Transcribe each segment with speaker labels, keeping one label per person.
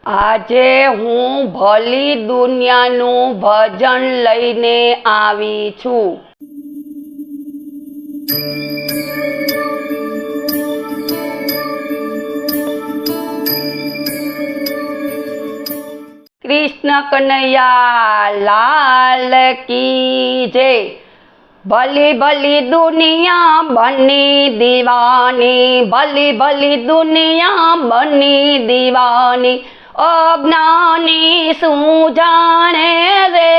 Speaker 1: આજે હું ભલી દુનિયાનું ભજન લઈને આવી છું। कृष्ण कन्हैया लाल की जय। भली भली दुनिया बनी दीवानी, भली भली दुनिया बनी दीवानी। अज्ञानी शू जाने रे,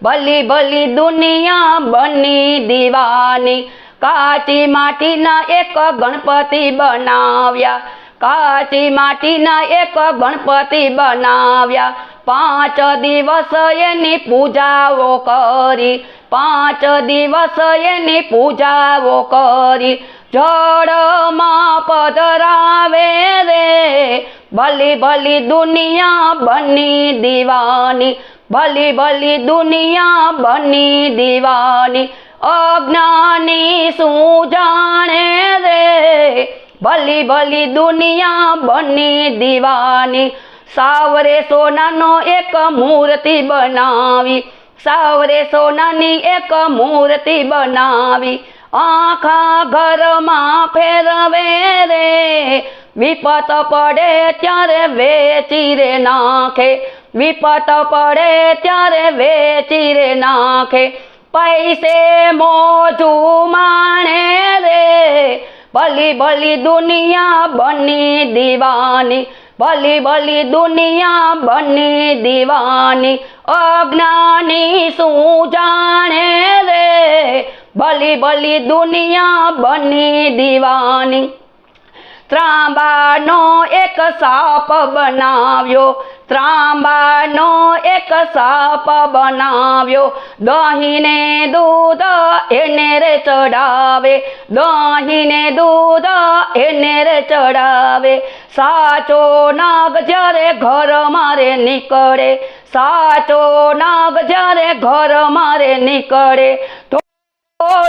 Speaker 1: भली भली दुनिया बनी दीवानी। काची माटीना एक गणपति बनाव्या, काची माटीना एक गणपति बनाव्या। 5 दिवस एनी पूजाओ करी, 5 दिवस एनी पूजाओ करी। जड़मां पधरावे रे, भली भली दुनिया बनी दीवानी, भली भली दुनिया बनी दीवानी। अज्ञानी शू जाने रे, भली भली दुनिया बनी दीवानी। सावरे सोनानो एक मूर्ति बनावी, सावरे सोनानी एक मूर्ति बनावी। आखा घर में फेरवे रे, विपत पड़े त्यारे वेची रे नाखे, विपत पड़े त्यारे वेची रे नाखे। पैसे मोजू माणे रे, भली भली दुनिया बनी दीवानी, भली भली दुनिया बनी दीवानी। अज्ञानी शू जाने रे, भली भली दुनिया बनी दीवानी। ત્રાંબાનો એક સાપ બનાવ્યો, ત્રાંબાનો એક સાપ બનાવ્યો। દહીંને દૂધ એને રે ચડાવે, દહીંને દૂધ એને રે ચડાવે। સાચો નાગ જ્યારે ઘર મારે નીકળે, સાચો નાગ જ્યારે ઘર મારે નીકળે તો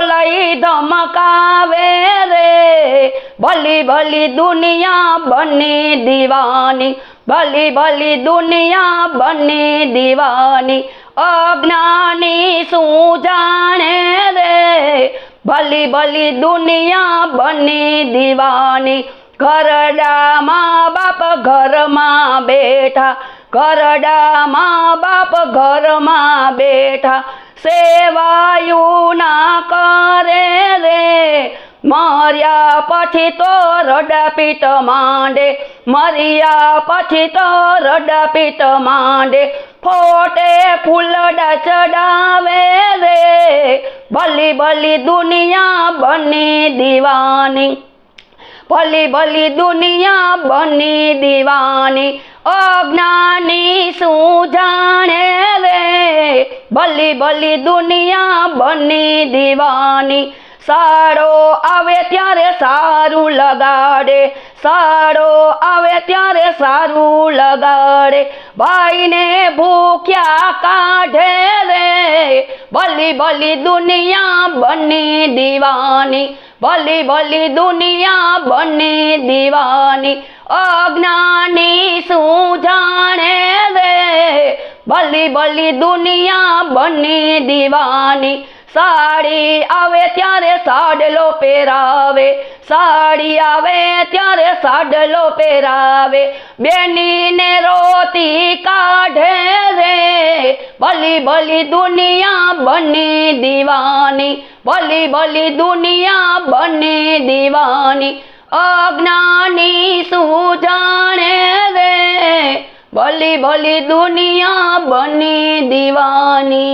Speaker 1: लई धमकावे रे, भली भली दुनिया बनी दीवानी, भली भली दुनिया बनी दीवानी। अज्ञानी शू जाने रे, भली भली दुनिया बनी दीवानी। घरडा माँ बाप घर में बैठा, घरडा माँ बाप घर में बैठा। सेवायु ना करे रे, मर्या पछी तो रडापीट मांडे, मर्या पछी तो रडापीट मांडे। फोटे फूलड़ा चढ़ावे रे, भली भली दुनिया बनी दीवानी, भली भली दुनिया बनी दीवानी। अज्ञानी शू जाने रे, भली भली दुनिया बनी दीवानी। साड़ो आवे त्यारे सारू लगाड़े, साड़ो आवे त्यारे सारू लगाड़े। भाई ने भूख्या काढ़े रे, भली भली दुनिया बनी दीवानी, भली भली दुनिया बनी दीवानी। अज्ञानी शू जाने रे, भली भली दुनिया बनी दीवानी। साड़ी आवे त्यारे साडलो पहेरावे, साड़ी आवे त्यारे साडलो पहेरावे। बेनी ने रोती काढ़े रे, भली भली दुनिया बनी दीवानी, भली भली दुनिया बनी दीवानी। अज्ञानी शू जाने रे, भली भली दुनिया बनी दीवानी।